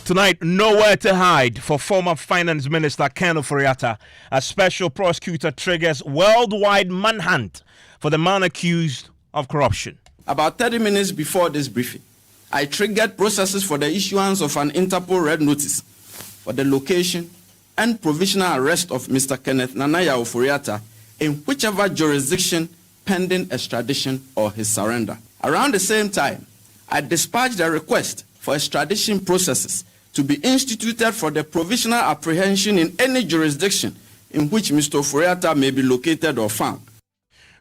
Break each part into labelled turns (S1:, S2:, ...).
S1: Tonight, nowhere to hide for former Finance Minister Ken Ofori-Atta. A special prosecutor triggers worldwide manhunt for the man accused of corruption.
S2: About 30 minutes before this briefing, I triggered processes for the issuance of an Interpol Red Notice for the location and provisional arrest of Mr. Kenneth Nanaya Ofori-Atta in whichever jurisdiction pending extradition or his surrender. Around the same time, I dispatched a request for extradition processes to be instituted for the provisional apprehension in any jurisdiction in which Mr. Ofori-Atta may be located or found.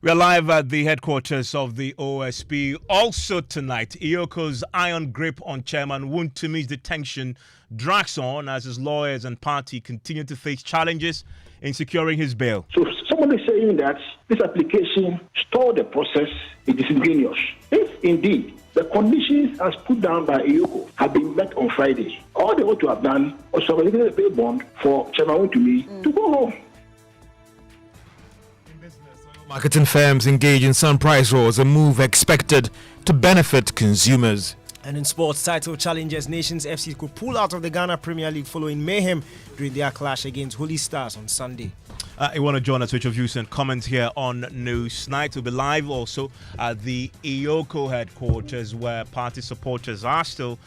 S1: We are live at the headquarters of the OSP. Also tonight, Iyoko's iron grip on Chairman Wontumi's detention drags on as his lawyers and party continue to face challenges in securing his bail.
S3: So somebody saying that this application stalled the process is disingenuous. If indeed the conditions as put down by Iyoko have been met on Friday, all they ought to have done was to have a pay bond for Chairman Wontumi to go home.
S4: Marketing firms engage in some price wars, a move expected to benefit consumers.
S5: And in sports, title challengers Nations FC could pull out of the Ghana Premier League following mayhem during their clash against Holy Stars on Sunday.
S1: You want to join us with your views and comments here on News Night. We'll be live also at the Iyoko headquarters where party supporters are still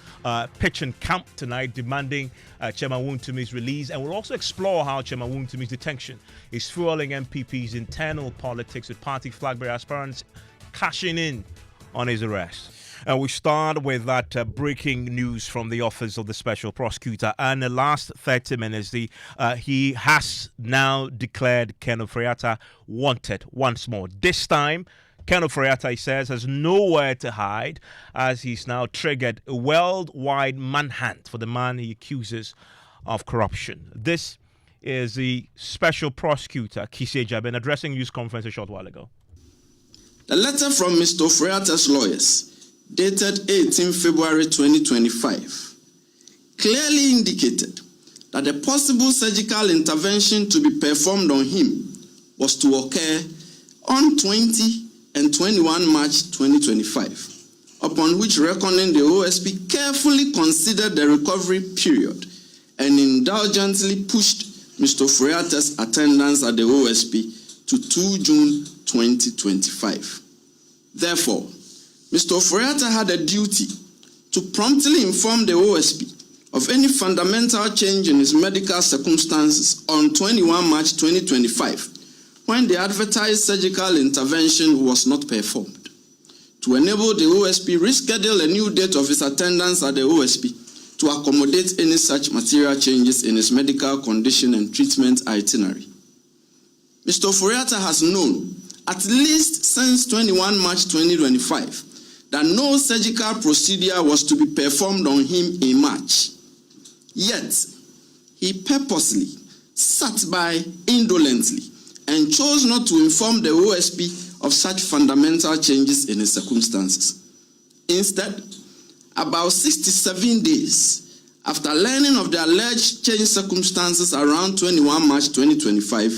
S1: pitching camp tonight demanding Chairman Wontumi's release. And we'll also explore how Chairman Wontumi's detention is fueling MPP's internal politics with party flag bearer aspirants cashing in on his arrest. We start with that breaking news from the office of the special prosecutor. And the last 30 minutes, he has now declared Ken Ofori-Atta wanted once more. This time, Ken Ofori-Atta, he says, has nowhere to hide as he's now triggered a worldwide manhunt for the man he accuses of corruption. This is the special prosecutor, Kise Jaben, addressing news conference a short while ago.
S2: The letter from Mr. Ofori-Atta's lawyers, dated 18 February 2025, clearly indicated that the possible surgical intervention to be performed on him was to occur on 20 and 21 March 2025, upon which reckoning the OSP carefully considered the recovery period and indulgently pushed Mr. Ofori-Atta's attendance at the OSP to 2 June 2025. Therefore, Mr. Ofori-Atta had a duty to promptly inform the OSP of any fundamental change in his medical circumstances on 21 March 2025, when the advertised surgical intervention was not performed, to enable the OSP reschedule a new date of his attendance at the OSP to accommodate any such material changes in his medical condition and treatment itinerary. Mr. Ofori-Atta has known, at least since 21 March 2025, that no surgical procedure was to be performed on him in March. Yet, he purposely sat by indolently and chose not to inform the OSP of such fundamental changes in his circumstances. Instead, about 67 days after learning of the alleged changed circumstances around 21 March 2025,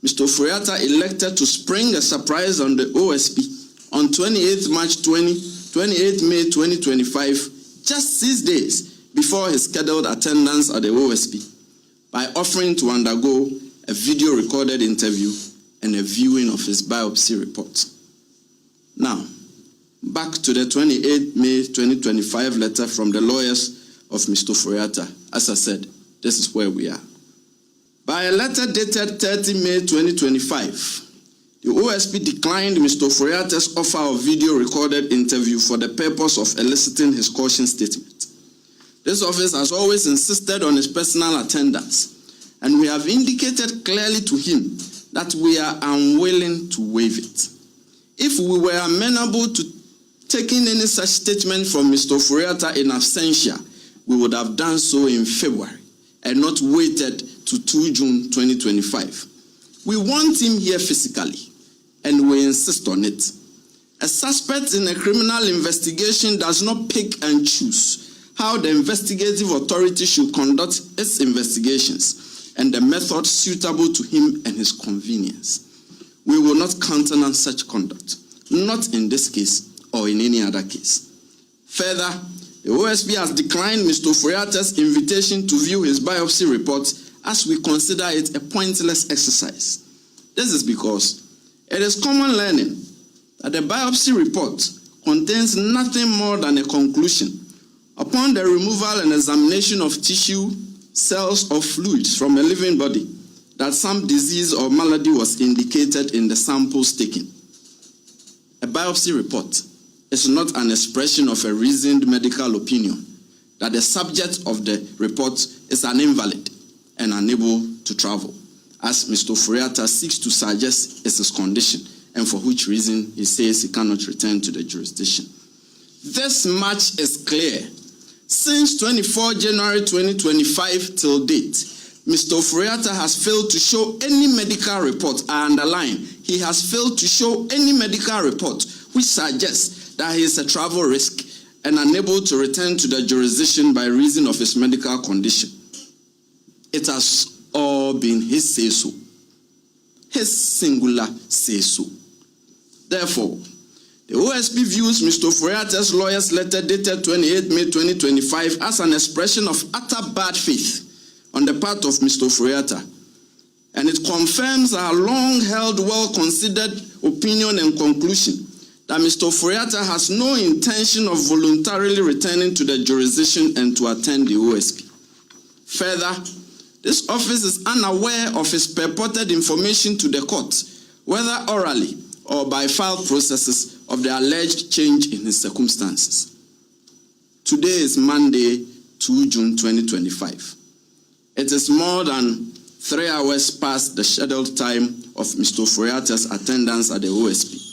S2: Mr. Ofori-Atta elected to spring a surprise on the OSP on 28 May 2025, just 6 days before his scheduled attendance at the OSP, by offering to undergo a video recorded interview and a viewing of his biopsy report. Now, back to the 28 May 2025 letter from the lawyers of Mr. Ofori-Atta. As I said, this is where we are. By a letter dated 30 May 2025, the OSP declined Mr. Ofori-Atta's offer of video recorded interview for the purpose of eliciting his caution statement. This office has always insisted on his personal attendance, and we have indicated clearly to him that we are unwilling to waive it. If we were amenable to taking any such statement from Mr. Ofori-Atta in absentia, we would have done so in February and not waited to 2 June 2025. We want him here physically, and we insist on it. A suspect in a criminal investigation does not pick and choose how the investigative authority should conduct its investigations and the method suitable to him and his convenience. We will not countenance such conduct, not in this case or in any other case. Further, The OSP has declined Mr. Ofori-Atta's invitation to view his biopsy report as we consider it a pointless exercise. This is because it is common learning that the biopsy report contains nothing more than a conclusion upon the removal and examination of tissue, cells, or fluids from a living body that some disease or malady was indicated in the samples taken. A biopsy report is not an expression of a reasoned medical opinion that the subject of the report is an invalid and unable to travel, as Mr. Ofori-Atta seeks to suggest is his condition, and for which reason he says he cannot return to the jurisdiction. This much is clear. Since 24 January 2025 till date, Mr. Ofori-Atta has failed to show any medical report. I underline, he has failed to show any medical report which suggests that he is a travel risk and unable to return to the jurisdiction by reason of his medical condition. It has all been his say-so, his singular say-so. Therefore, the OSP views Mr. Ofori-Atta's lawyer's letter dated 28 May 2025 as an expression of utter bad faith on the part of Mr. Ofori-Atta, and it confirms our long-held, well-considered opinion and conclusion that Mr. Ofori-Atta has no intention of voluntarily returning to the jurisdiction and to attend the OSP. Further, this office is unaware of his purported information to the court, whether orally or by filed processes, of the alleged change in his circumstances. Today is Monday, 2 June 2025. It is more than 3 hours past the scheduled time of Mr. Ofori-Atta's attendance at the OSP.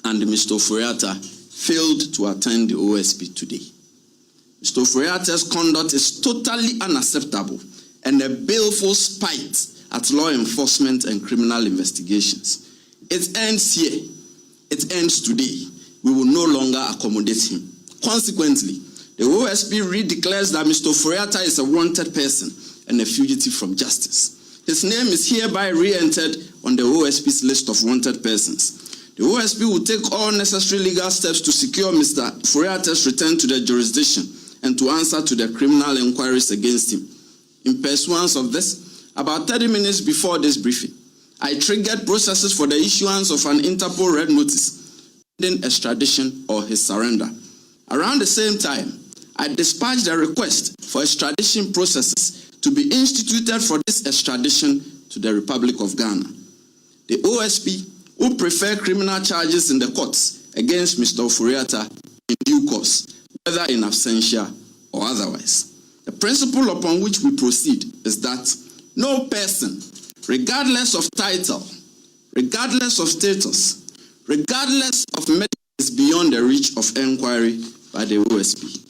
S2: And Mr. Ofori-Atta failed to attend the OSP today. Mr. Ofori-Atta's conduct is totally unacceptable and a baleful spite at law enforcement and criminal investigations. It ends here. It ends today. We will no longer accommodate him. Consequently, the OSP redeclares that Mr. Ofori-Atta is a wanted person and a fugitive from justice. His name is hereby re-entered on the OSP's list of wanted persons. The OSP will take all necessary legal steps to secure Mr. Ofori-Atta's return to the jurisdiction and to answer to the criminal inquiries against him. In pursuance of this, about 30 minutes before this briefing, I triggered processes for the issuance of an Interpol red notice, pending extradition or his surrender. Around the same time, I dispatched a request for extradition processes to be instituted for this extradition to the Republic of Ghana. The OSP will prefer criminal charges in the courts against Mr. Ofori-Atta in due course, whether in absentia or otherwise. The principle upon which we proceed is that no person, regardless of title, regardless of status, regardless of merit, is beyond the reach of inquiry by the OSP.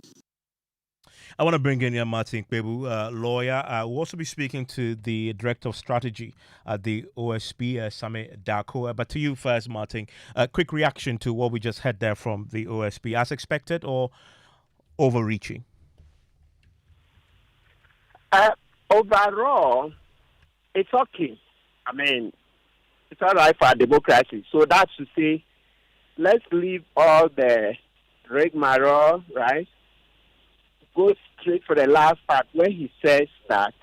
S1: I want to bring in Martin Kpebu, lawyer. We'll also be speaking to the Director of Strategy at the OSP, Sami Dako. But to you first, Martin, a quick reaction to what we just heard there from the OSP. As expected or overreaching?
S6: Overall, it's okay. I mean, it's all right for democracy. So that's to say, let's leave all the rigmarole, right? Go straight for the last part where he says that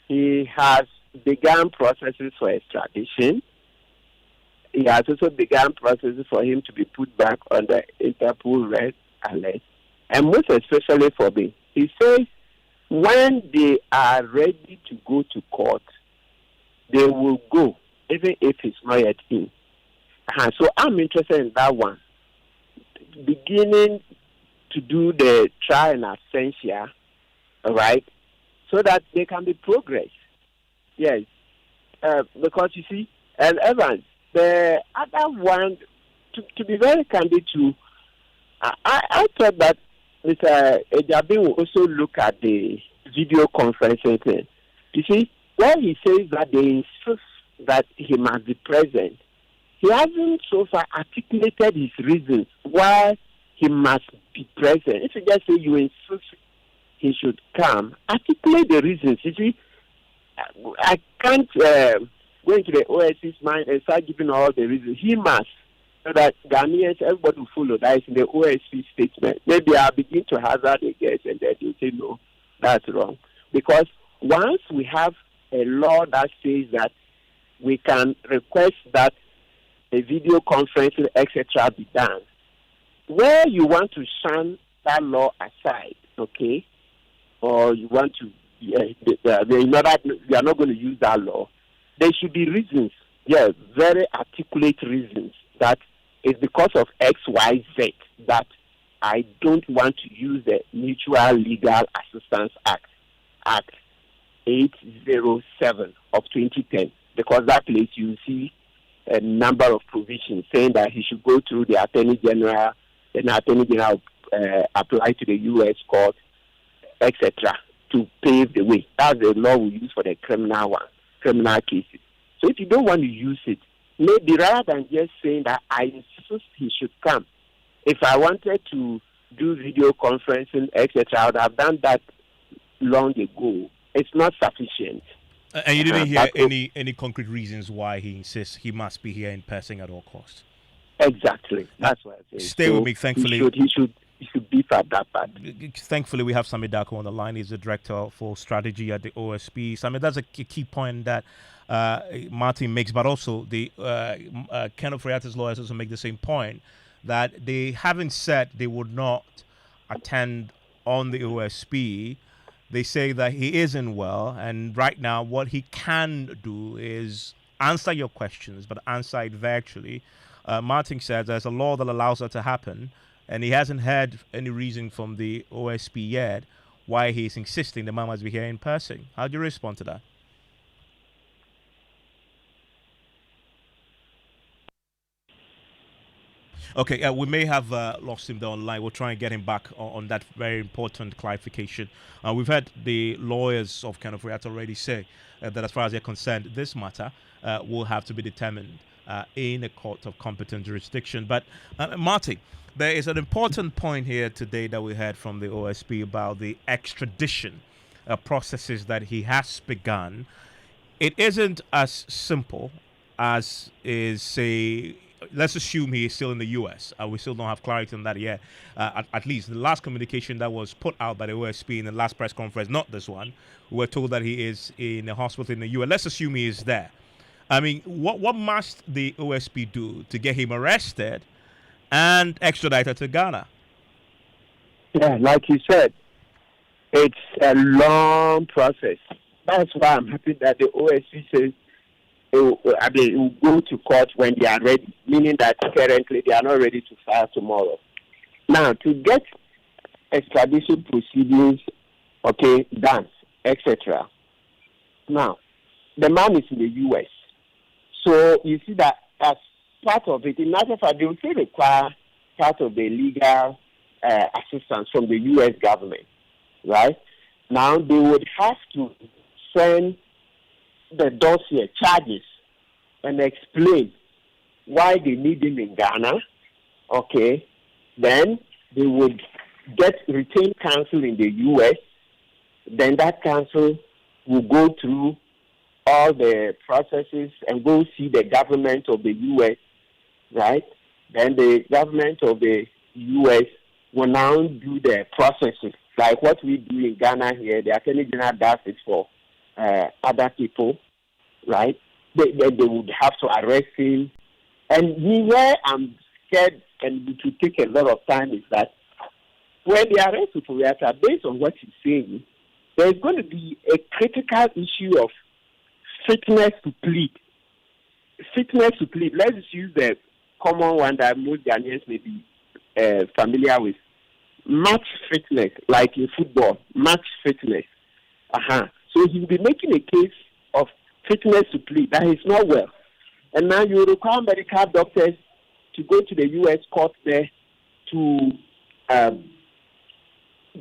S6: he has begun processes for extradition. He has also begun processes for him to be put back on the Interpol red alert. And most especially for me, he says when they are ready to go to court, they will go, even if it's not yet in. So I'm interested in that one. Beginning to do the trial in absentia, all right, so that there can be progress. Yes, because you see, Evans, the other one, to be very candid too, I thought that Mr. Ejabin will also look at the video conferencing thing. You see, when he says that they insist that he must be present, he hasn't so far articulated his reasons why he must be present. If you just say you insist he should come, articulate the reasons. You see, I can't go into the OSC's mind and start giving all the reasons. He must. so that Ghanaians, everybody will follow. That is in the OSP statement. Maybe I'll begin to hazard a guess and then they'll say, no, that's wrong. Because once we have a law that says that we can request that a video conferencing, etc., be done, where you want to shun that law aside, okay, or you want to, you are not going to use that law, there should be reasons, very articulate reasons, that it's because of X, Y, Z that I don't want to use the Mutual Legal Assistance Act 807 of 2010, because that place you see a number of provisions saying that he should go through the Attorney General, and the Attorney General apply to the U.S. court, etc., to pave the way. That's the law we use for the criminal cases. So if you don't want to use it, maybe rather than just saying that I insist he should come, if I wanted to do video conferencing, etc., I would have done that long ago. It's not sufficient.
S1: And you didn't hear any concrete reasons why he insists he must be here in person at all costs.
S6: Exactly. That's what I say.
S1: Stay with me, thankfully.
S6: He should beef at that part.
S1: Thankfully, we have Sami Dako on the line. He's the director for strategy at the OSP. Sami, that's a key point that Martin makes, but also the Ken Ofori-Atta's lawyers also make the same point, that they haven't said they would not attend on the OSP. They say that he isn't well, and right now what he can do is answer your questions, but answer it virtually. Martin says there's a law that allows that to happen, and he hasn't heard any reason from the OSP yet why he's insisting the man must be here in person. How do you respond to that? Okay, we may have lost him down the line. We'll try and get him back on that very important clarification. We've heard the lawyers of Ken Ofori-Atta already say that as far as they're concerned, this matter will have to be determined in a court of competent jurisdiction. But, Marty, there is an important point here today that we heard from the OSP about the extradition processes that he has begun. It isn't as simple as is, say, let's assume he is still in the U.S. We still don't have clarity on that yet. At least the last communication that was put out by the OSP in the last press conference, not this one, we were told that he is in a hospital in the U.S. Let's assume he is there. I mean, what must the OSP do to get him arrested and extradited to Ghana?
S6: Yeah, like you said, it's a long process. That's why I'm happy that the OSP says it will go to court when they are ready, meaning that currently they are not ready to file tomorrow. Now, to get extradition proceedings, done, etc. Now, the man is in the U.S. So you see that as part of it, in matter of fact, they will still require part of the legal assistance from the U.S. government, right? Now, they would have to send the dossier charges and explain why they need him in Ghana. Then they would get retained counsel in the U.S. Then that counsel will go through all the processes and go see the government of the U.S., right? Then the government of the U.S. will now do the processes, like what we do in Ghana here. The Attorney General does it for other people, right? They would have to arrest him. And where I'm scared and it will take a lot of time is that when they arrest Ofori-Atta, based on what he's saying, there's going to be a critical issue of fitness to plead. Fitness to plead. Let's use the common one that most Ghanaians may be familiar with. Match fitness, like in football. Match fitness. So he'll be making a case of fitness to plead that he's not well. And now you require medical doctors to go to the U.S. court there to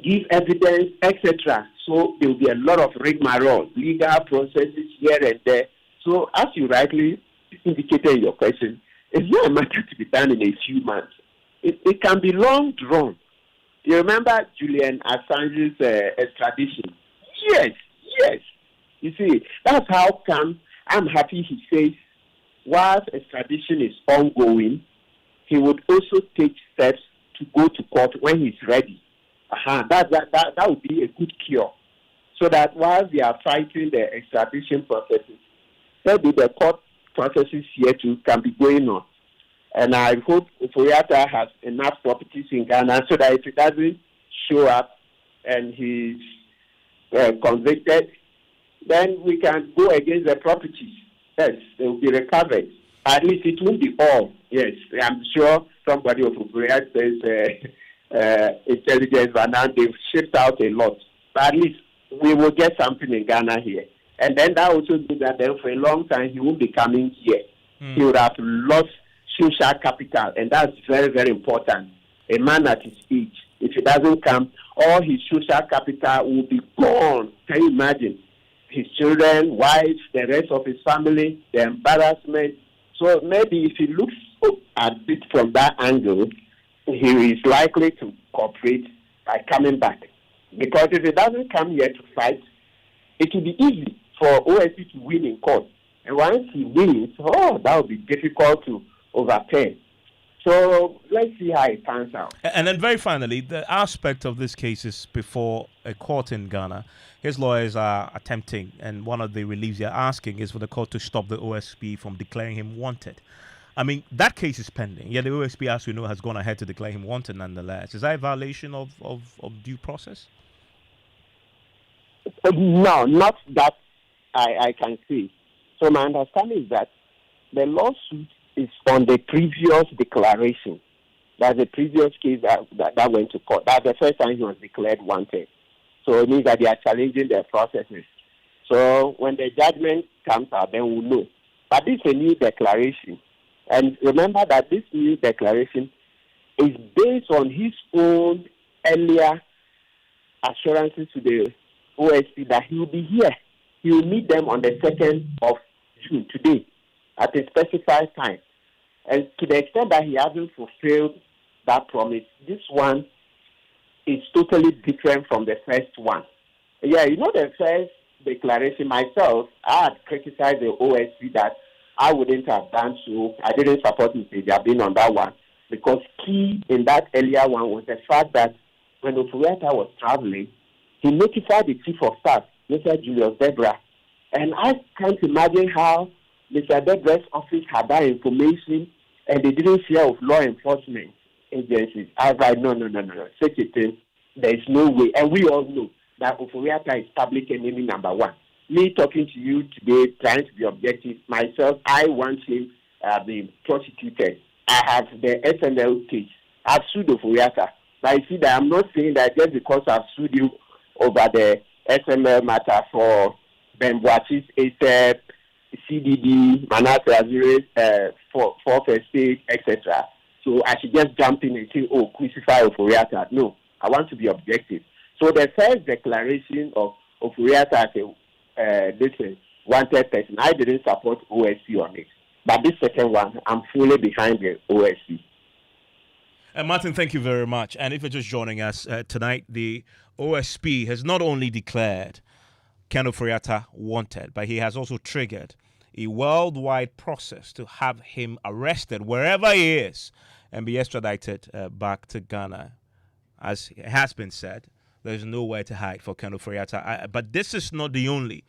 S6: give evidence, etc. So there will be a lot of rigmarole, legal processes here and there. So as you rightly indicated in your question, it's not a matter to be done in a few months. It can be long drawn. You remember Julian Assange's extradition? Yes. You see, that's how come I'm happy he says, whilst extradition is ongoing, he would also take steps to go to court when he's ready. That would be a good cure. So that while they are fighting the extradition processes, maybe the court processes here too can be going on. And I hope Ofori-Atta has enough properties in Ghana so that if he doesn't show up and he's convicted, then we can go against the properties. Yes, they will be recovered. At least it won't be all. Yes, I'm sure somebody of Ofori-Atta's intelligence, but now they've shipped out a lot. But at least we will get something in Ghana here. And then that also means that then for a long time he won't be coming here. He would have lost social capital, and that's very, very important. A man at his age, if he doesn't come, all his social capital will be gone. Can you imagine? His children, wives, the rest of his family, the embarrassment. So maybe if he looks at it from that angle, he is likely to cooperate by coming back. Because if he doesn't come here to fight, it will be easy for OSP to win in court. And once he wins, that will be difficult to overturn. So let's see how it turns out.
S1: And then very finally, the aspect of this case is before a court in Ghana. His lawyers are attempting, and one of the reliefs they're asking is for the court to stop the OSP from declaring him wanted. I mean, that case is pending. Yeah, the OSP, as we know, has gone ahead to declare him wanted nonetheless. Is that a violation of due process?
S6: No, not that I can see. So my understanding is that the lawsuit is on the previous declaration. That's the previous case that went to court. That's the first time he was declared wanted. So it means that they are challenging their processes. So when the judgment comes out, then we'll know. But this is a new declaration. And remember that this new declaration is based on his own earlier assurances to the OSP that he will be here. He will meet them on the 2nd of June, today, at a specified time. And to the extent that he hasn't fulfilled that promise, this one is totally different from the first one. Yeah, the first declaration myself, I had criticized the OSP that I wouldn't have done so. I didn't support Mr. Jabin on that one. Because key in that earlier one was the fact that when Ofori-Atta was traveling, he notified the chief of staff, Mr. Julius Debra. And I can't imagine how Mr. Debra's office had that information and they didn't share with law enforcement agencies. I was like, no. Such a thing, there is no way. And we all know that Ofori-Atta is public enemy number one. Me talking to you today, trying to be objective, myself, I want him be prosecuted. I have the SNL case. I've sued Ofori-Atta. But you see that I'm not saying that just because I've sued you over the SML matter for Ben Boachi's ASEP, CDD, Manasseh Azure, fourth estate, etc. So I should just jump in and say, crucify Ofori-Atta. No, I want to be objective. So the first declaration of Ofori-Atta as a wanted person, I didn't support OSC on it. But this second one, I'm fully behind the OSC.
S1: Martin, thank you very much. And if you're just joining us tonight, the OSP has not only declared Ken Ofori-Atta wanted, but he has also triggered a worldwide process to have him arrested wherever he is and be extradited back to Ghana. As it has been said, there's nowhere to hide for Ken Ofori-Atta. But this is not the only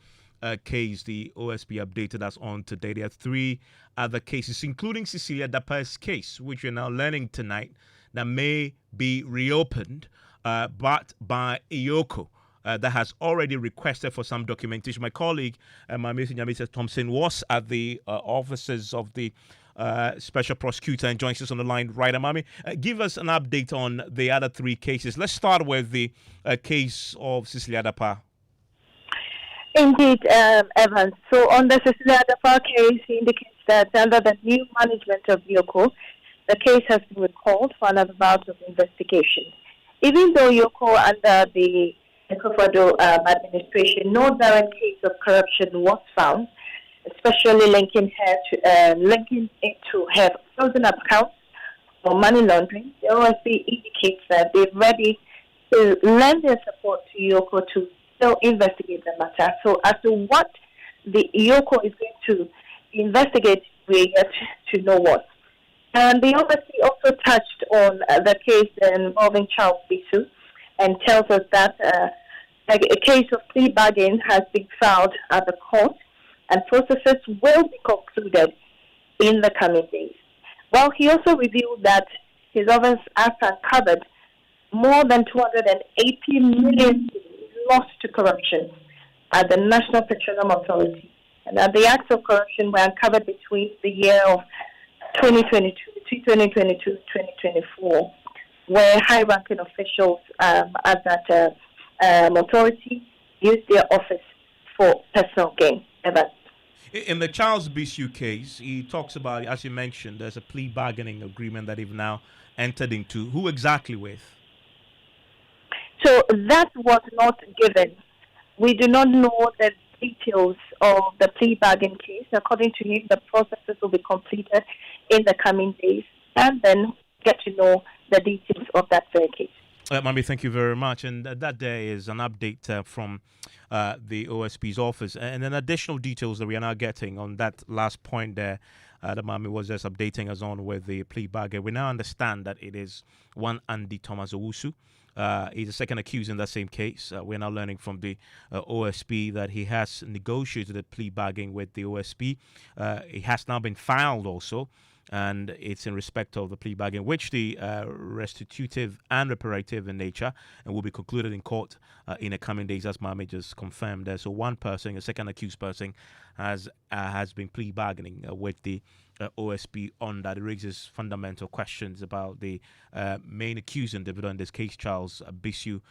S1: case the OSP updated us on today. There are 3 other cases, including Cecilia Dapa's case, which we're now learning tonight, that may be reopened, but by IOCO. That has already requested for some documentation. My colleague, Mr. Thompson, was at the offices of the special prosecutor and joins us on the line right now. Mami, give us an update on the other 3 cases. Let's start with the case of Cecilia Dapa.
S7: Indeed, Evans. So on the Cecilia Dapa case, he indicates that under the new management of IOCO, the case has been recalled for another bout of investigation. Even though IOCO under the Ekofado administration, no direct case of corruption was found, especially linking it to her frozen accounts for money laundering. The OSP indicates that they're ready to lend their support to IOCO to still investigate the matter. So as to what the IOCO is going to investigate, we're yet to know what. And the OSC also touched on the case involving Charles Bisu and tells us that a case of plea bargain has been filed at the court and processes will be concluded in the coming days. Well, he also revealed that his office has uncovered more than 280 million lost to corruption at the National Petroleum Authority, and that the acts of corruption were uncovered between the year of 2022-2024, where high-ranking officials at that authority used their office for personal gain.
S1: In the Charles Bisu case, he talks about, as you mentioned, there's a plea bargaining agreement that they've now entered into. Who exactly with?
S7: So that was not given. We do not know the details of the plea bargain case. According to him, the processes will be completed in the coming days, and then get to know the details of that very case.
S1: Mami, thank you very much. And that there is an update from the OSP's office. And then additional details that we are now getting on that last point there. The Mami was just updating us on with the plea bargain. We now understand that it is one Andy Thomas Owusu. He's the second accused in that same case. We're now learning from the OSP that he has negotiated a plea bargain with the OSP. It has now been filed also, and it's in respect of the plea bargain, which the restitutive and reparative in nature, and will be concluded in court in the coming days, as Mami just confirmed there. So one person, a second accused person, has been plea bargaining with the OSP on that. It raises fundamental questions about the main accused individual, in this case, Charles Bisu,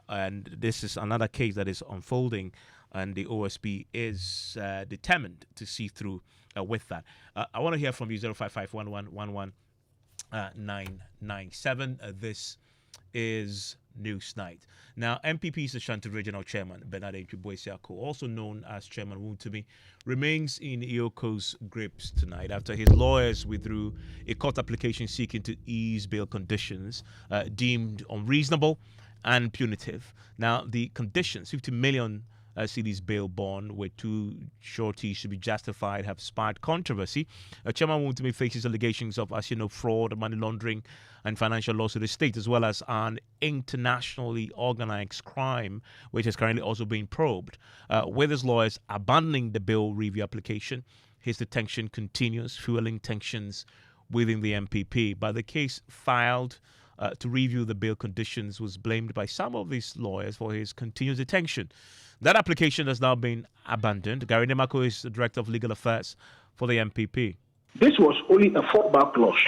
S1: and this is another case that is unfolding, and the OSP is determined to see through with that. I want to hear from you, 05511119997. This is News Night. Now, MPP's Ashanti Regional Chairman, Bernard Boisiako, also known as Chairman Wontumi, remains in Ioko's grips tonight after his lawyers withdrew a court application seeking to ease bail conditions deemed unreasonable and punitive. Now, the conditions, 50 million cedis bail bond with two shorties to be justified, have sparked controversy. Chairman Wontumi faces allegations of, as you know, fraud, money laundering, and financial loss to the state, as well as an internationally organized crime, which is currently also being probed. With his lawyers abandoning the bail review application, his detention continues, fueling tensions within the MPP. But the case filed to review the bail conditions was blamed by some of his lawyers for his continued detention. That application has now been abandoned. Gary Nemako is the Director of Legal Affairs for the MPP.
S3: This was only a fallback clause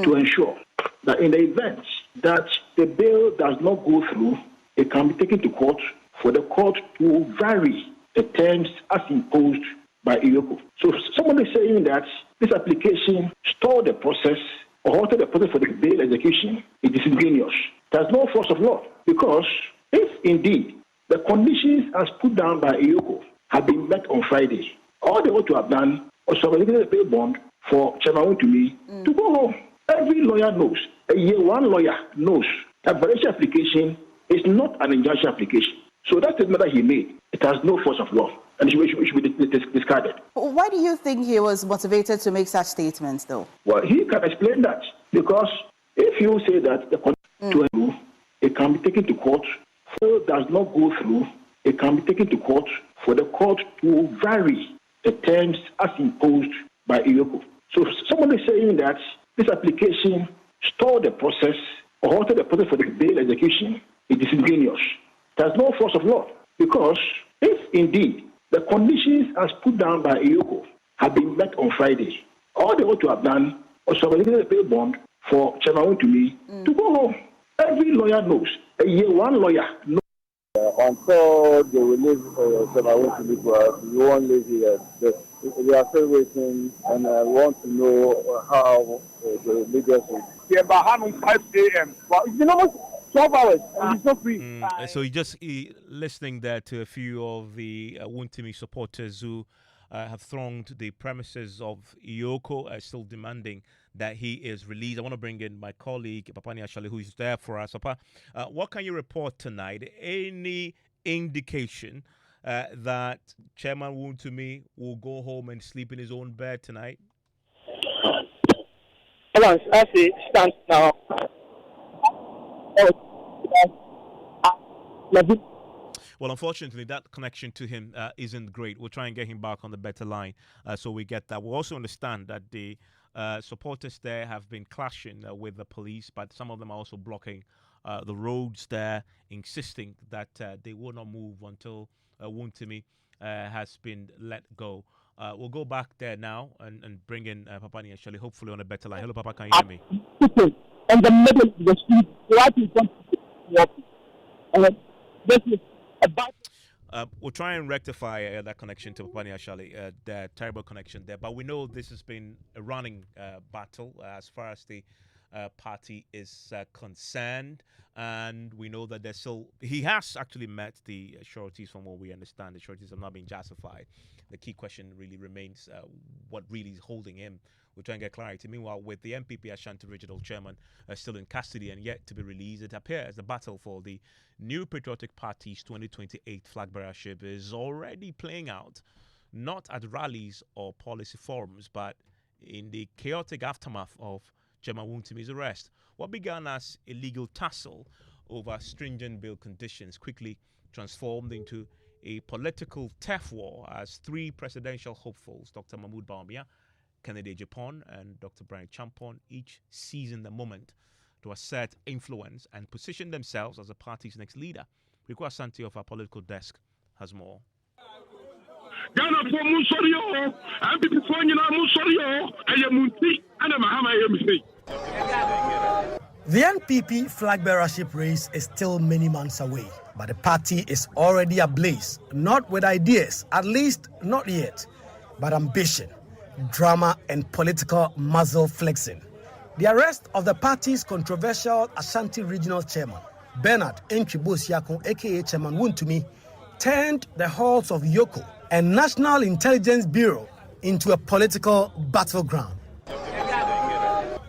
S3: to ensure that in the event that the bail does not go through, it can be taken to court for the court to vary the terms as imposed by Iyoko. So someone is saying that this application stalled the process or halted the process for the bail execution is disingenuous. There's no force of law, because if indeed the conditions as put down by Iyoko have been met on Friday, all they ought to have done was to have a bail bond for Chairman Wontumi to go home. Every lawyer knows, a year one lawyer knows, that variation application is not an injunction application. So that statement that he made, it has no force of law, and it should be discarded.
S8: Why do you think he was motivated to make such statements, though?
S3: Well, he can explain that, because if you say that the condition it can be taken to court, if it does not go through, it can be taken to court for the court to vary the terms as imposed by Iyoko. So someone is saying that this application stalled the process or halted the process for the bail execution is disingenuous. There's no force of law, because if indeed the conditions as put down by Iyoko have been met on Friday, all they ought to have done was to have a bail bond for Chairman Wontumi to go home. Every lawyer knows, a year one lawyer knows.
S9: Until they release Chairman Wontumi to us, we won't leave here. We are still waiting, and I want to know how the leaders will. Yeah, but how 5 a.m. Well, it's been almost 12 hours, and it's not free.
S1: So you just listening there to a few of the Wontumi supporters who have thronged the premises of Iyoko, still demanding that he is released. I want to bring in my colleague, Papani Ashali, who is there for us. Papa, what can you report tonight? Any indication that Chairman Wontumi will go home and sleep in his own bed tonight?
S6: As it stands now,
S1: well, unfortunately, that connection to him isn't great. We'll try and get him back on the better line so we get that. We also understand that the supporters there have been clashing with the police, but some of them are also blocking the roads there, insisting that they will not move until Wontumi has been let go. We'll go back there now and bring in Papa Niashali, hopefully on a better line. Hello, Papa, can you hear me?
S10: In the middle of the street, right in front of the this is about.
S1: We'll try and rectify that connection to Papa Niashali, the terrible connection there. But we know this has been a running battle as far as the party is concerned, and we know that he has actually met the sureties. From what we understand, the sureties have not been justified. The key question really remains what really is holding him. We'll try and get clarity. Meanwhile, with the MPP Ashanti Regional Chairman still in custody and yet to be released, it appears the battle for the New Patriotic Party's 2028 flag bearership is already playing out, not at rallies or policy forums, but in the chaotic aftermath of Chairman Wontumi's arrest. What began as a legal tussle over stringent bail conditions quickly transformed into a political turf war as three presidential hopefuls, Dr. Mahmoud Bawumia, Kennedy Japan, and Dr. Brian Champon, each seizing the moment to assert influence and position themselves as the party's next leader. Rico Asante of our political desk has more.
S11: The NPP flag bearership race is still many months away, but the party is already ablaze, not with ideas, at least not yet, but ambition, drama, and political muzzle flexing. The arrest of the party's controversial Ashanti Regional Chairman, Bernard Enchibo-Siakon, aka Chairman Wontumi, turned the halls of Yoko and National Intelligence Bureau into a political battleground.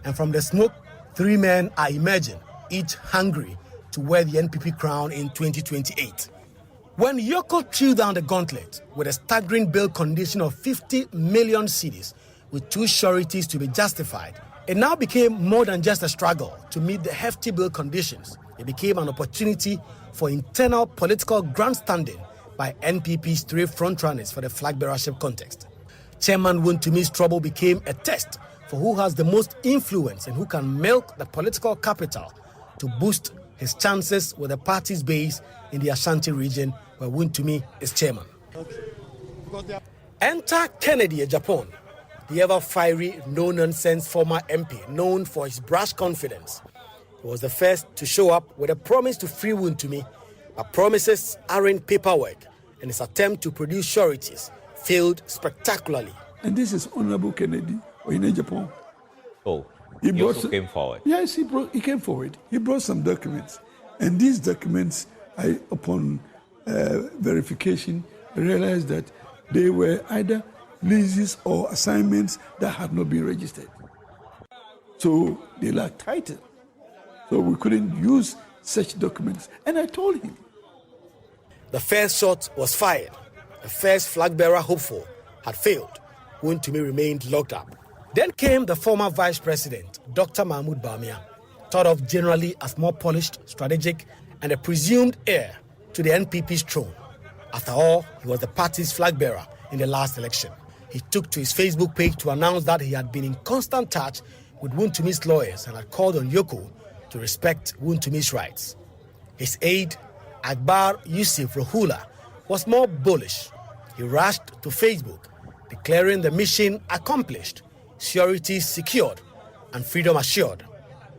S11: And from the smoke, three men are emerging, each hungry to wear the NPP crown in 2028. When Yoko threw down the gauntlet with a staggering bail condition of 50 million cedis with two sureties to be justified, it now became more than just a struggle to meet the hefty bail conditions. It became an opportunity for internal political grandstanding by NPP's three frontrunners for the flag bearership contest. Chairman Wontumi's trouble became a test for who has the most influence and who can milk the political capital to boost his chances with the party's base in the Ashanti region where Wontumi is chairman. Enter Kennedy Japan, the ever-fiery, no-nonsense former MP known for his brash confidence. He was the first to show up with a promise to free Wontumi, but promises aren't paperwork, and his attempt to produce sureties failed spectacularly.
S12: And this is Honorable Kennedy in Japan.
S13: Oh, he also came forward.
S12: Yes, he came forward. He brought some documents. And these documents, upon verification, realized that they were either leases or assignments that had not been registered. So they lacked title. So we couldn't use such documents. And I told him.
S11: The first shot was fired. The first flag bearer hopeful had failed. Wontumi remained locked up. Then came the former vice president, Dr. Mahmoud Bawumia, thought of generally as more polished, strategic, and a presumed heir to the NPP's throne. After all, he was the party's flag bearer in the last election. He took to his Facebook page to announce that he had been in constant touch with Wontumi's lawyers and had called on Yoko to respect Wontumi's rights. His aide, Akbar Yusuf Rohula, was more bullish. He rushed to Facebook, declaring the mission accomplished, sureties secured, and freedom assured.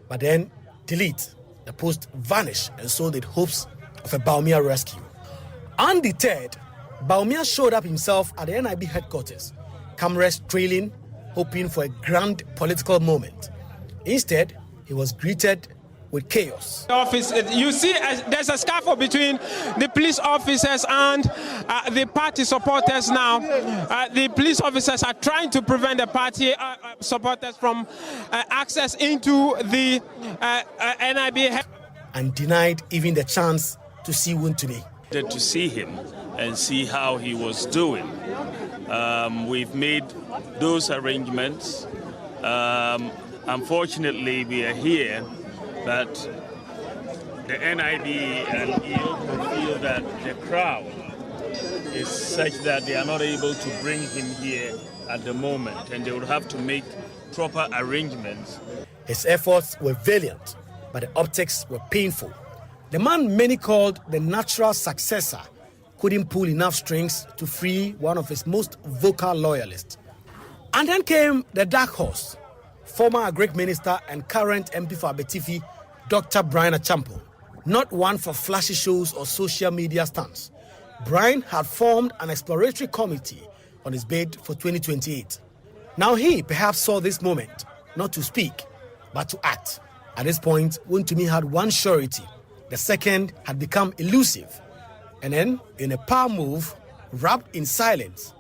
S11: But then, delete, the post vanished, and so did hopes of a Bawumia rescue. Undeterred, Bawumia showed up himself at the NIB headquarters, cameras trailing, hoping for a grand political moment. Instead, he was greeted with chaos.
S14: Office, you see, there's a scuffle between the police officers and the party supporters now. The police officers are trying to prevent the party supporters from access into the NIB.
S11: And denied even the chance to see Wontumi.
S15: To see him and see how he was doing. We've made those arrangements. Unfortunately, we are here that the NID and EOCO feel that the crowd is such that they are not able to bring him here at the moment, and they would have to make proper arrangements.
S11: His efforts were valiant, but the optics were painful. The man many called the natural successor couldn't pull enough strings to free one of his most vocal loyalists. And then came the dark horse, former Agric Minister and current MP for Abetifi, Dr. Brian Achampong. Not one for flashy shows or social media stunts. Brian had formed an exploratory committee on his bid for 2028. Now he perhaps saw this moment, not to speak, but to act. At this point, Wontumi had one surety. The second had become elusive. And then, in a power move, wrapped in silence,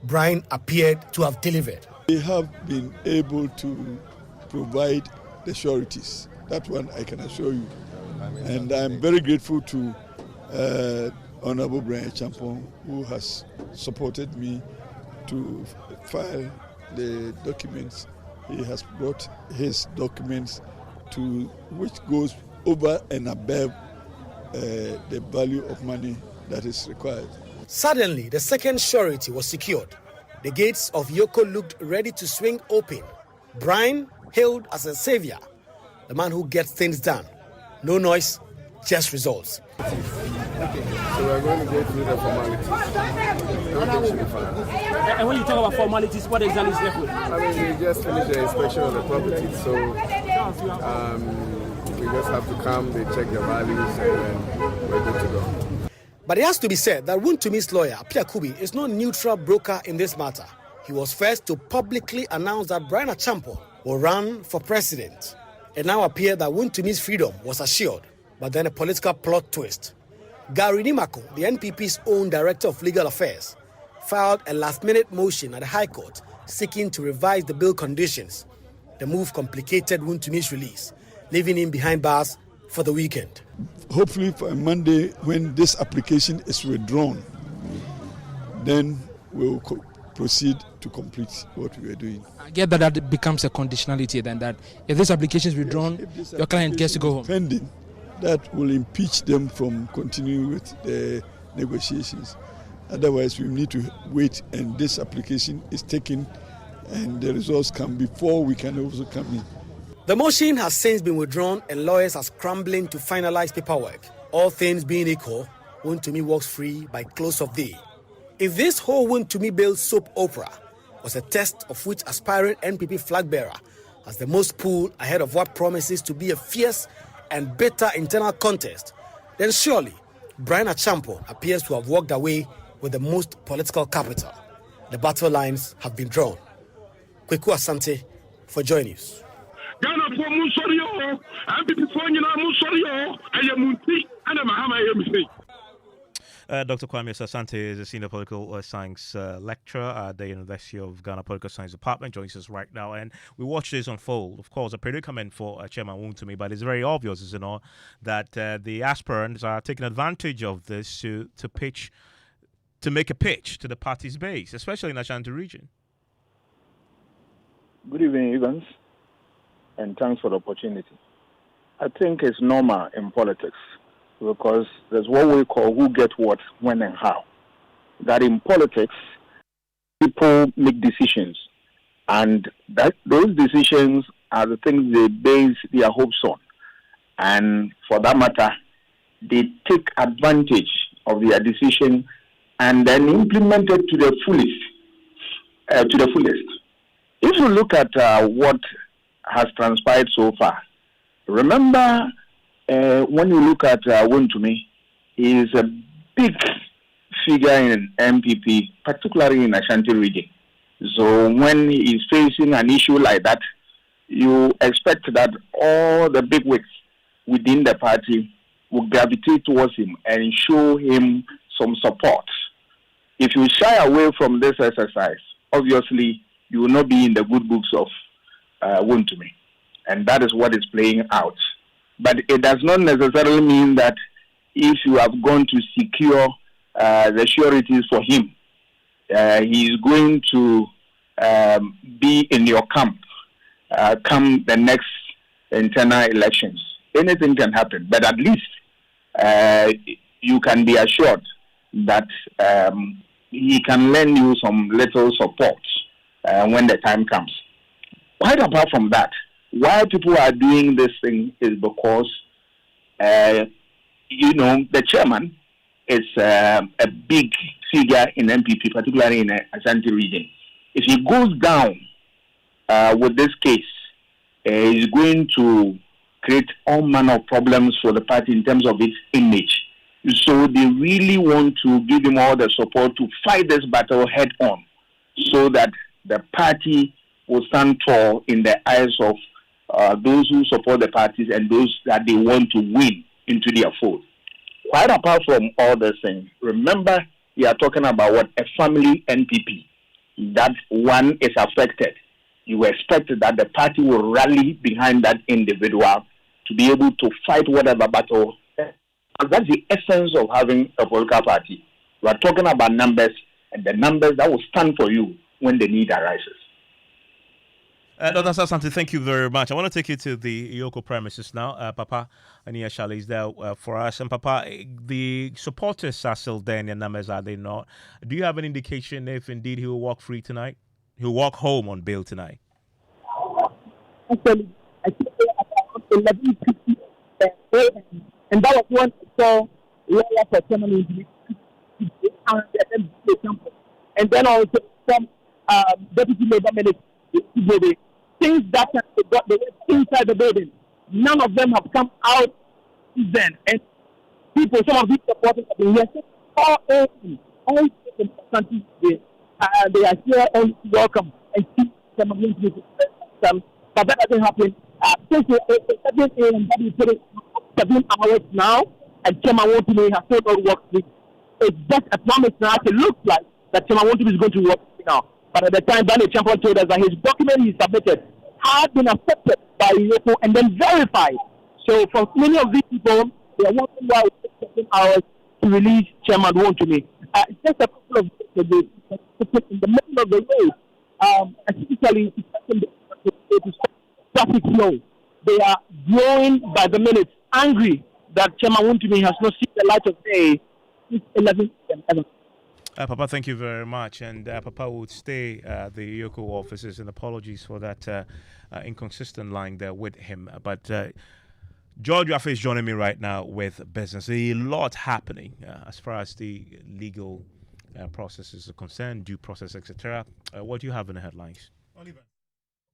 S11: Brian appeared to have delivered.
S12: We have been able to provide the sureties. That one I can assure you. And I'm very grateful to Honorable Brian Achampong, who has supported me to file the documents. He has brought his documents to which goes over and above the value of money that is required.
S11: Suddenly, the second surety was secured. The gates of Yoko looked ready to swing open. Brian hailed as a savior, the man who gets things done. No noise, just results.
S16: Okay, so we're going to go through the formalities.
S17: And when you talk about formalities, what exactly is left with?
S16: I mean, we just finished the inspection of the property, so we just have to come, they check the values, and then we're good to go.
S11: But it has to be said that Wontumi's lawyer, Apia Kubi, is no neutral broker in this matter. He was first to publicly announce that Brian Achampong will run for president. It now appeared that Wontumi's freedom was assured, but then a political plot twist. Gary Nimako, the NPP's own Director of Legal Affairs, filed a last-minute motion at the High Court seeking to revise the bill conditions. The move complicated Wontumi's release, leaving him behind bars for the weekend.
S12: Hopefully for Monday, when this application is withdrawn, then we'll proceed to complete what we are doing.
S17: I get that becomes a conditionality then, that if this application is withdrawn, your client gets to go home.
S12: Pending, that will impeach them from continuing with the negotiations. Otherwise, we need to wait and this application is taken and the results come before we can also come in.
S11: The motion has since been withdrawn and lawyers are scrambling to finalize paperwork. All things being equal, Wontumi walks free by close of day. If this whole Wontumi bill soap opera was a test of which aspiring NPP flag bearer has the most pull ahead of what promises to be a fierce and bitter internal contest, then surely Brian Achampong appears to have walked away with the most political capital. The battle lines have been drawn. Kweku Asante for JoyNews.
S1: Dr. Kwame Asante is a senior political science lecturer at the University of Ghana Political Science Department, joins us right now, and we watch this unfold. Of course, a predicament for Chairman Wontumi, but it's very obvious, is it not, that the aspirants are taking advantage of this to make a pitch to the party's base, especially in the Ashanti region.
S3: Good evening, Evans, and thanks for the opportunity. I think it's normal in politics because there's what we call who gets what, when, and how. That in politics, people make decisions, and those decisions are the things they base their hopes on. And for that matter, they take advantage of their decision and then implement it to the fullest. If you look at what has transpired so far, remember when you look at Wontumi, he is a big figure in MPP, particularly in Ashanti region. So when he is facing an issue like that, you expect that all the bigwigs within the party will gravitate towards him and show him some support. If you shy away from this exercise, obviously you will not be in the good books of Wontumi. And that is what is playing out. But it does not necessarily mean that if you have gone to secure the sureties for him, he is going to be in your camp
S18: come the next internal elections. Anything can happen, but at least you can be assured that he can lend you some little support when the time comes. Quite apart from that, why people are doing this thing is because, the chairman is a big figure in MPP, particularly in the Ashanti region. If he goes down with this case, he's going to create all manner of problems for the party in terms of its image. So they really want to give him all the support to fight this battle head on, so that the party will stand tall in the eyes of those who support the parties and those that they want to win into their fold. Quite apart from all these things, remember we are talking about what a family NPP. That one is affected. You expect that the party will rally behind that individual to be able to fight whatever battle. And that's the essence of having a political party. We are talking about numbers, and the numbers that will stand for you when the need arises.
S1: Dr. Sasanti, thank you very much. I want to take you to the Iyoko premises now. Papa Ania Shale is there for us. And Papa, the supporters are still there in their numbers, are they not? Do you have an indication if indeed he will walk free tonight? He'll walk home on bail tonight?
S10: Actually, I think about 11:50, and that was when I saw lawyer for Chairman and then also some deputy labor minister. Things that they were inside the building. None of them have come out then. And people, some of these supporters have been here all in the country today. They are here only to welcome and see some of them. But that doesn't happen. Since it's 7 a.m., that is 7 hours now, and Chairman Wontumi has still not worked. It's just a promise now. It looks like that Chairman Wontumi is going to work now. But at the time, Danny Champion told us that his document he submitted had been accepted by Iyoko and then verified. So for many of these people, they are wondering why it takes 7 hours to release Chairman Wontumi. It's just a couple of days ago, in the middle of the road, especially to traffic flow. They are growing by the minute, angry that Chairman Wontumi has not seen the light of day since 11 a.m.
S1: Papa, thank you very much. And Papa would stay at the Iyoko offices, and apologies for that inconsistent line there with him. But George Rafa is joining me right now with business. A lot happening as far as the legal processes are concerned, due process, etc. What do you have in the headlines? Oliver.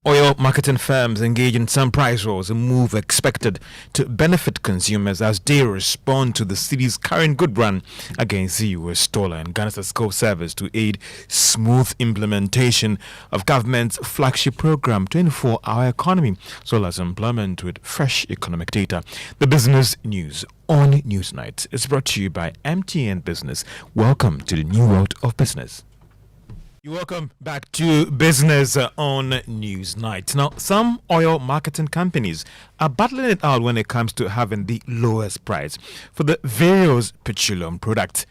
S4: Oil marketing firms engage in some price wars, a move expected to benefit consumers as they respond to the city's current good run against the US dollar, and Ghana's scope service to aid smooth implementation of government's flagship program, 24-hour economy, as well as employment with fresh economic data. The business news on Newsnight is brought to you by MTN Business. Welcome to the new world of business. Welcome back to Business on Newsnight. Now, some oil marketing companies are battling it out when it comes to having the lowest price for the various petroleum products.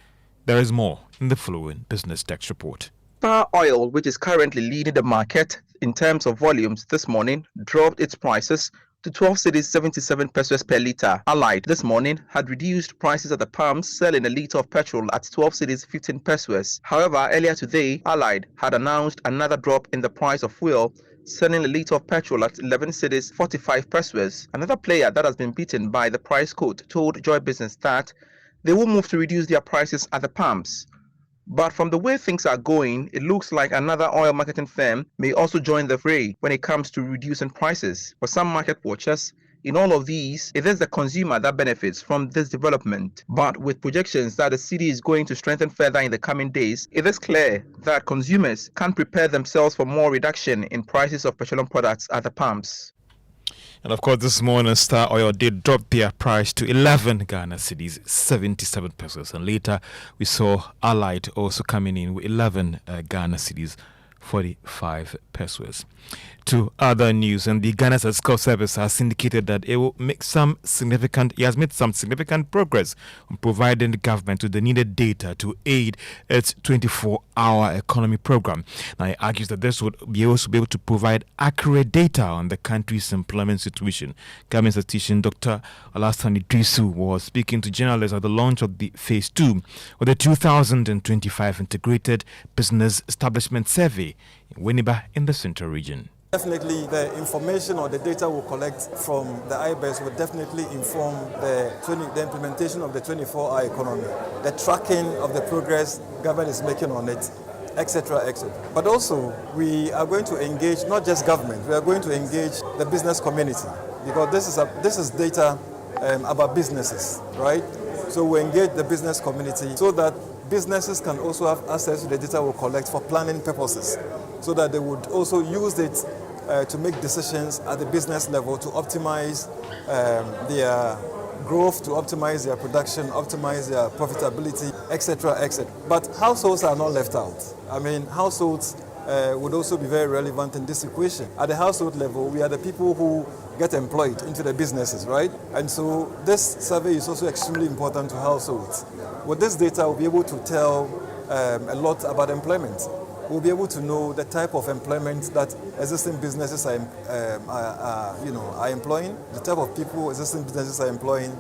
S4: There is more in the following Business Text report.
S19: Star Oil, which is currently leading the market in terms of volumes this morning, dropped its prices to 12 cedis 77 pesos per litre. Allied this morning had reduced prices at the pumps, selling a litre of petrol at 12 cedis 15 pesos. However, earlier today, Allied had announced another drop in the price of fuel, selling a litre of petrol at 11 cedis 45 pesos. Another player that has been beaten by the price quote told Joy Business that they will move to reduce their prices at the pumps. But from the way things are going, it looks like another oil marketing firm may also join the fray when it comes to reducing prices. For some market watchers, in all of these, it is the consumer that benefits from this development. But with projections that the city is going to strengthen further in the coming days, it is clear that consumers can prepare themselves for more reduction in prices of petroleum products at the pumps.
S4: And of course, this morning, Star Oil did drop their price to 11 Ghana cedis, 77 pesos. And later, we saw Allied also coming in with 11 Ghana cedis, 45 pesos. To other news, and the Ghana Statistical Service has indicated that it will make it has made some significant progress on providing the government with the needed data to aid its 24-hour economy program. Now, it argues that this would be also be able to provide accurate data on the country's employment situation. Government statistician Dr. Alassane Idrisu was speaking to journalists at the launch of the Phase 2 of the 2025 Integrated Business Establishment Survey in Winneba in the Central Region.
S20: Definitely, the information or the data we'll collect from the IBES will definitely inform the implementation of the 24-hour economy, the tracking of the progress government is making on it, etc., etc. But also, we are going to engage not just government, we are going to engage the business community, because this is data about businesses, right? So we engage the business community so that businesses can also have access to the data we'll collect for planning purposes, so that they would also use it to make decisions at the business level to optimize their growth, to optimize their production, optimize their profitability, etc., etc. But households are not left out. I mean, households would also be very relevant in this equation. At the household level, we are the people who get employed into the businesses, right? And so this survey is also extremely important to households. With this data, we'll be able to tell a lot about employment. We'll be able to know the type of employment that existing businesses are employing, the type of people existing businesses are employing.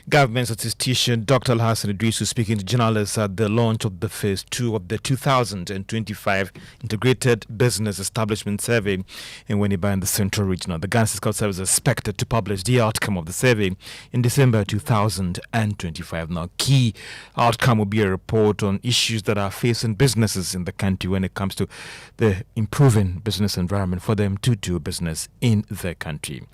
S4: Government statistician Dr. Alassane Idrisu speaking to journalists at the launch of the Phase 2 of the 2025 Integrated Business Establishment Survey in Winneba in the Central Region. The Ghana Statistical Service is expected to publish the outcome of the survey in December 2025. Now, key outcome will be a report on issues that are facing businesses in the country when it comes to the improving business environment for them to do business in the country.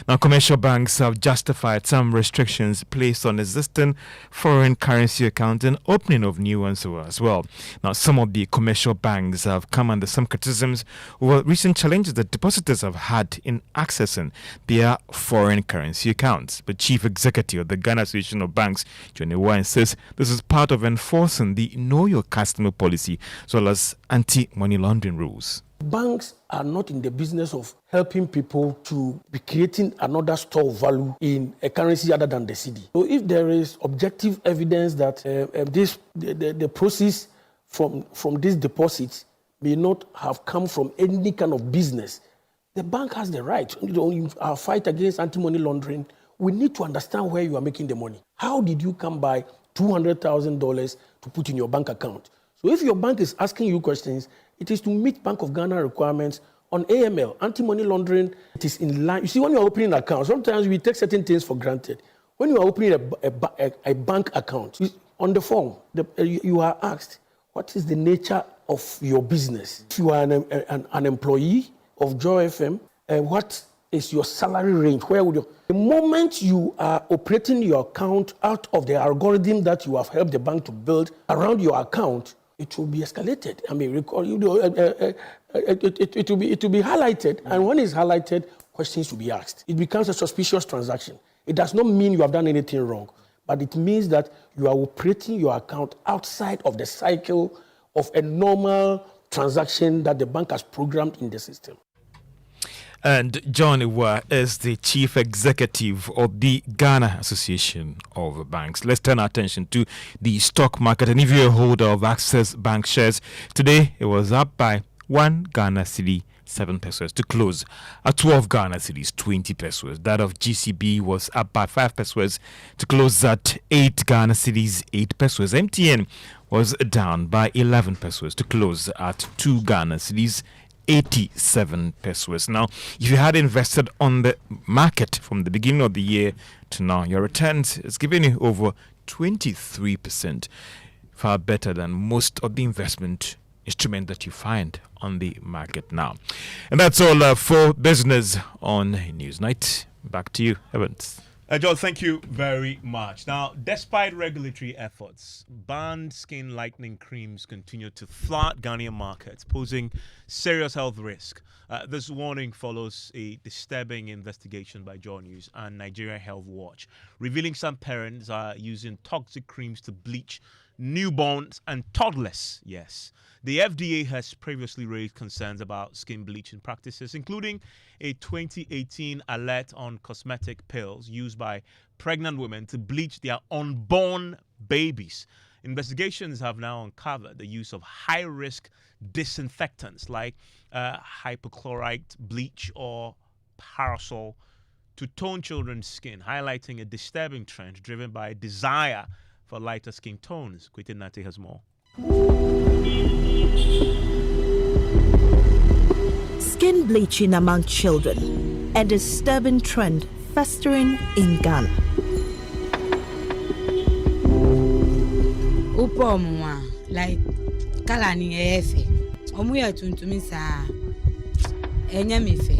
S4: Now, commercial banks have justified some restrictions placed on existing foreign currency accounts and opening of new ones as well. Now, some of the commercial banks have come under some criticisms over recent challenges that depositors have had in accessing their foreign currency accounts. But Chief Executive of the Ghana Association of Banks, JoyNews, says this is part of enforcing the Know Your Customer policy as well as anti-money laundering rules.
S21: Banks are not in the business of helping people to be creating another store of value in a currency other than the cedi. So if there is objective evidence that the proceeds from these deposits may not have come from any kind of business, the bank has the right. In our fight against anti-money laundering, we need to understand where you are making the money. How did you come by $200,000 to put in your bank account? So if your bank is asking you questions, it is to meet Bank of Ghana requirements on AML, anti-money laundering. It is in line. You see, when you are opening an account, sometimes we take certain things for granted. When you are opening a bank account, on the form, you are asked, what is the nature of your business? If you are an employee of Joy FM, what is your salary range? Where would you? The moment you are operating your account out of the algorithm that you have helped the bank to build around your account, it will be escalated. I mean, it will be highlighted, and when it's highlighted, questions will be asked. It becomes a suspicious transaction. It does not mean you have done anything wrong, but it means that you are operating your account outside of the cycle of a normal transaction that the bank has programmed in the system.
S4: And John Iwa is the Chief Executive of the Ghana Association of Banks. Let's turn our attention to the stock market. And if you're a holder of Access Bank shares, today it was up by 1 Ghana cedi, 7 pesos to close at 12 Ghana cedis, 20 pesos. That of GCB was up by 5 pesos to close at 8 Ghana cedis, 8 pesos. MTN was down by 11 pesos to close at 2 Ghana cedis, 87 pesos. Now, if you had invested on the market from the beginning of the year to now, your returns is giving you over 23%, far better than most of the investment instrument that you find on the market now. And that's all for business on Newsnight. Back to you, Evans.
S1: John, thank you very much. Now, despite regulatory efforts, banned skin lightening creams continue to flood Ghanaian markets, posing serious health risk. This warning follows a disturbing investigation by JoyNews and Nigeria Health Watch, revealing some parents are using toxic creams to bleach newborns and toddlers. Yes. The FDA has previously raised concerns about skin bleaching practices, including a 2018 alert on cosmetic pills used by pregnant women to bleach their unborn babies. Investigations have now uncovered the use of high-risk disinfectants like hypochlorite bleach or parasol to tone children's skin, highlighting a disturbing trend driven by a desire for lighter skin tones. Kwete Nate has more.
S5: Skin bleaching among children, a disturbing trend festering in Ghana.
S22: Like kalani efe omuya tuntumi sa enyamife.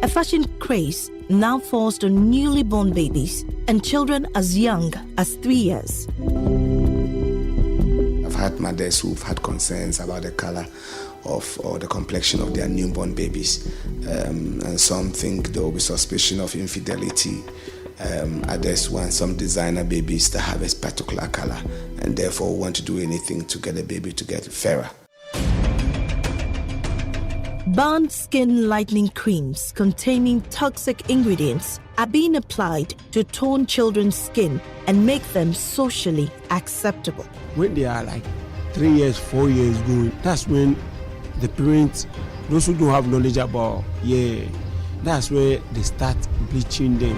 S5: A fashion craze now falls on newly born babies and children as young as 3 years.
S23: I've had mothers who've had concerns about the color of or the complexion of their newborn babies, and some think there will be suspicion of infidelity. Others want some designer babies that have a particular color and therefore want to do anything to get a baby to get fairer.
S5: Banned skin lightening creams containing toxic ingredients are being applied to tone children's skin and make them socially acceptable.
S24: When they are like 3 years, 4 years old, that's when the parents, those who don't have knowledge about, that's where they start bleaching them.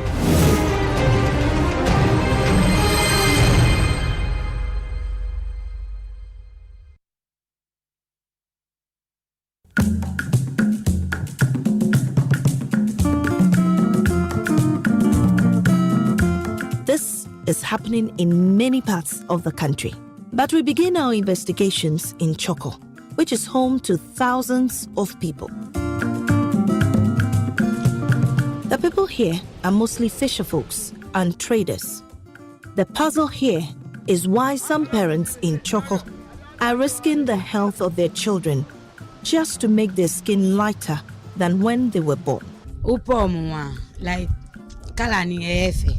S5: This is happening in many parts of the country. But we begin our investigations in Choko, which is home to thousands of people. The people here are mostly fisher folks and traders. The puzzle here is why some parents in Choko are risking the health of their children just to make their skin lighter than when they were born.
S22: Like kalani efe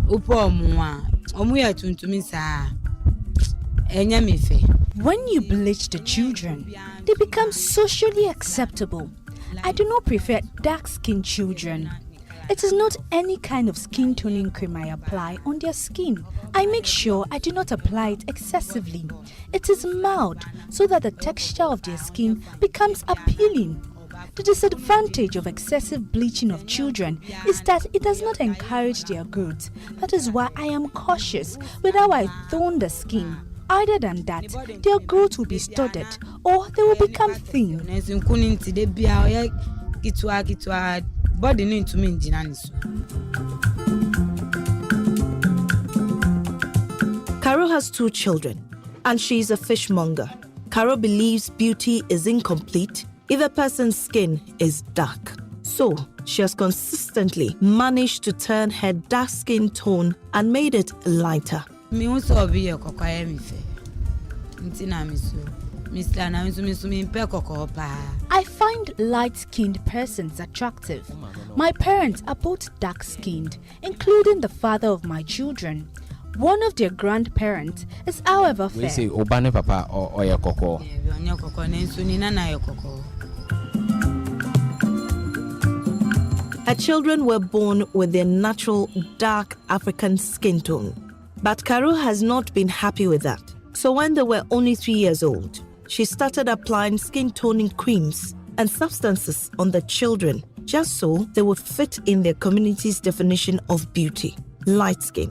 S22: omuya tuntumi sa enyamife.
S25: When you bleach the children, they become socially acceptable. I do not prefer dark-skinned children. It is not any kind of skin toning cream I apply on their skin. I make sure I do not apply it excessively. It is mild so that the texture of their skin becomes appealing. The disadvantage of excessive bleaching of children is that it does not encourage their growth. That is why I am cautious with how I tone the skin. Other than that, their growth will be studied or they will become thin.
S5: Caro has 2 children and she is a fishmonger. Caro believes beauty is incomplete if a person's skin is dark. So, she has consistently managed to turn her dark skin tone and made it lighter.
S22: I
S25: find light-skinned persons attractive. My parents are both dark-skinned, including the father of my children. One of their grandparents is, however, fair.
S24: We say Obane Papa or Oyakoko.
S5: Her children were born with their natural dark African skin tone. But Caro has not been happy with that. So when they were only 3 years old, she started applying skin toning creams and substances on the children just so they would fit in their community's definition of beauty, light skin.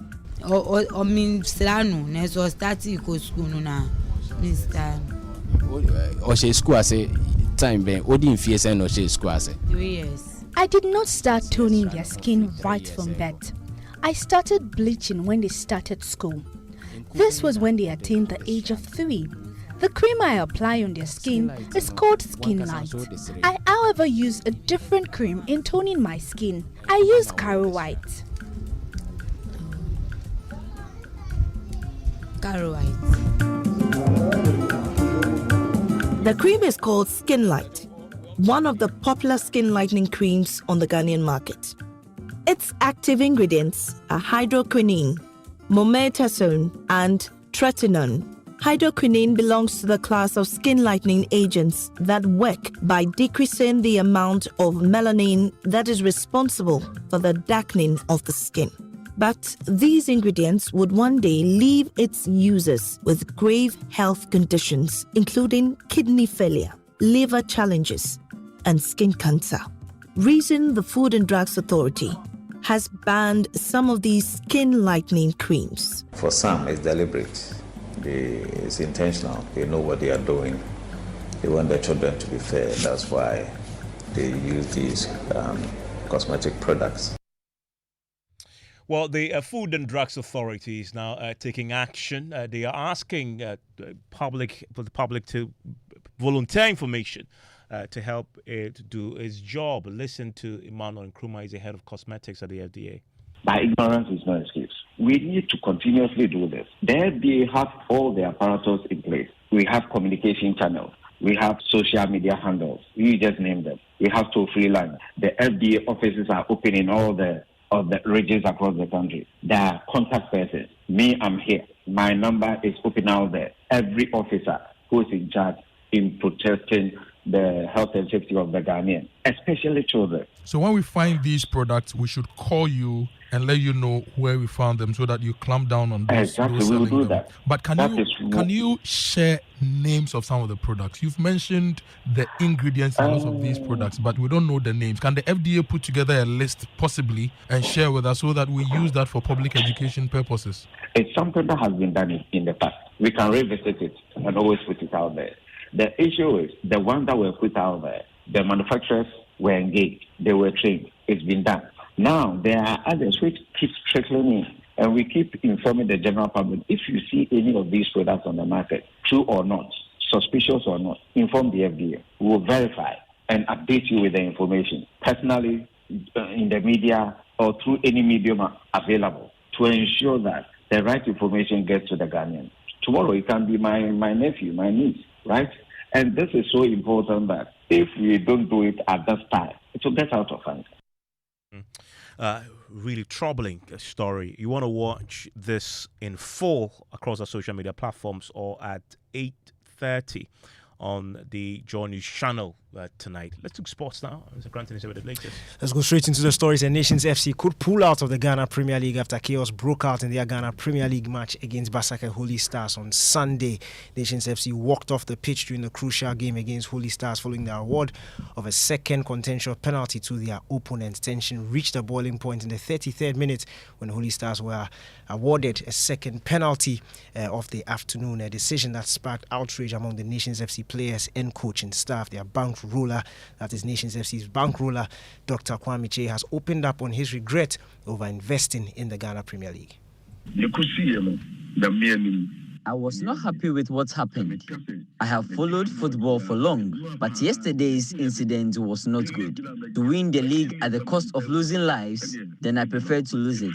S25: I did not start toning their skin right from birth. I started bleaching when they started school. This was when they attained the age of 3. The cream I apply on their skin is called Skin Light. I, however, use a different cream in toning my skin. I use Caro White.
S22: Caro White.
S5: The cream is called Skin Light, one of the popular skin lightening creams on the Ghanaian market. Its active ingredients are hydroquinone, mometasone, and tretinoin. Hydroquinone belongs to the class of skin lightening agents that work by decreasing the amount of melanin that is responsible for the darkening of the skin. But these ingredients would one day leave its users with grave health conditions, including kidney failure, liver challenges, and skin cancer. Reason the Food and Drugs Authority has banned some of these skin lightening creams.
S13: For some, it's deliberate. It's intentional. They know what they are doing. They want their children to be fair. That's why they use these cosmetic products.
S1: Well, the Food and Drugs Authority is now taking action. They are asking for the public to volunteer information to help it do its job. Listen to Emmanuel Nkrumah, he's the head of cosmetics at the FDA.
S2: By ignorance is no excuse. We need to continuously do this. The FDA have all the apparatus in place. We have communication channels. We have social media handles. You just name them. We have to freelance. The FDA offices are open in all the regions across the country. There are contact persons. Me, I'm here. My number is open out there. Every officer who is in charge in protecting the health and safety of the Ghanaian, especially children.
S6: So when we find these products, we should call you and let you know where we found them so that you clamp down on those.
S2: Exactly,
S6: those
S2: we will
S6: selling
S2: do
S6: them.
S2: that.
S6: But can you share names of some of the products? You've mentioned the ingredients in most of these products, but we don't know the names. Can the FDA put together a list possibly and share with us so that we use that for public education purposes?
S2: It's something that has been done in the past. We can revisit it and always put it out there. The issue is the ones that were put out there, the manufacturers were engaged, they were trained, it's been done. Now, there are others which keep trickling in, and we keep informing the general public. If you see any of these products on the market, true or not, suspicious or not, inform the FDA. We will verify and update you with the information, personally, in the media, or through any medium available, to ensure that the right information gets to the Ghanaian. Tomorrow, it can be my nephew, my niece, right? And this is so important that if we don't do it at this time, it will get out of hand.
S1: Really troubling story. You want to watch this in full across our social media platforms or at 8:30 on the JoyNews channel tonight. Let's talk sports now. Mr. Granton is with the latest.
S7: Let's go straight into the stories. And Nations FC could pull out of the Ghana Premier League after chaos broke out in their Ghana Premier League match against Basaka Holy Stars on Sunday. Nations FC walked off the pitch during the crucial game against Holy Stars following the award of a second contentious penalty to their opponent. Tension reached a boiling point in the 33rd minute when Holy Stars were awarded a second penalty of the afternoon, a decision that sparked outrage among the Nations FC players and coaching staff. Their bankroller, that is Nations FC's bankroller, Dr. Kwame Che, has opened up on his regret over investing in the Ghana Premier League.
S8: I was not happy with what happened. I have followed football for long, but yesterday's incident was not good. To win the league at the cost of losing lives, then I prefer to lose it.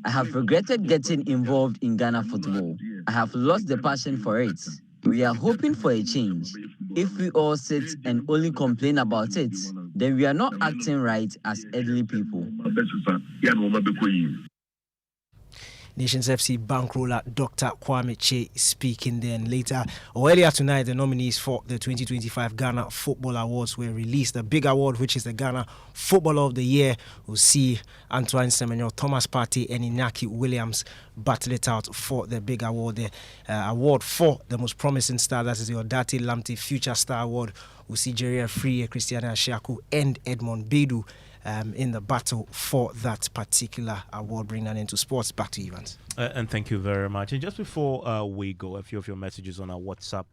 S8: I have regretted getting involved in Ghana football. I have lost the passion for it. We are hoping for a change. If we all sit and only complain about it, then we are not acting right as elderly people.
S7: Nations FC bankroller Dr. Kwame Che speaking then. Earlier tonight, the nominees for the 2025 Ghana Football Awards were released. The big award, which is the Ghana Footballer of the Year, will see Antoine Semenyo, Thomas Partey and Inaki Williams battle it out for the big award. The award for the most promising star, that is the Odate Lamte Future Star Award, will see Jerry Free, Christiana Ashaku and Edmond Bedu in the battle for that particular award. Bring that into sports. Back to you, Vance.
S1: And thank you very much. And just before we go, a few of your messages on our WhatsApp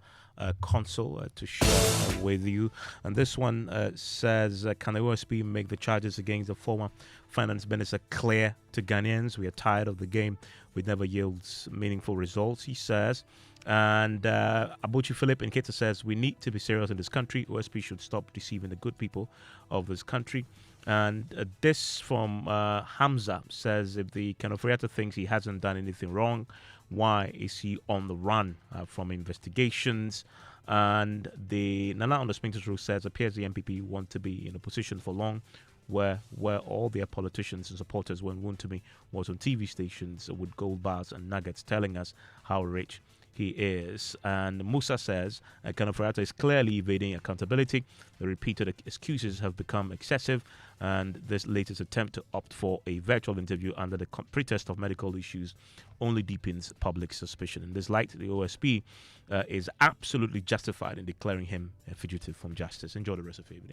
S1: console to share with you. And this one says, can the OSP make the charges against the former finance minister clear to Ghanaians? We are tired of the game which never yields meaningful results, he says. And Abuchi Philip in Keta says, we need to be serious in this country. OSP should stop deceiving the good people of this country. And this from Hamza says, if the Ofori-Atta thinks he hasn't done anything wrong, why is he on the run from investigations? And the Nana on the Spinks Rule says, appears the MPP want to be in a position for long. where all their politicians and supporters, when Wontumi was on TV stations with gold bars and nuggets, telling us how rich he is. And Musa says Ofori-Atta is clearly evading accountability. The repeated excuses have become excessive, and this latest attempt to opt for a virtual interview under the pretext of medical issues only deepens public suspicion. In this light, the OSP is absolutely justified in declaring him a fugitive from justice. Enjoy the rest of the evening.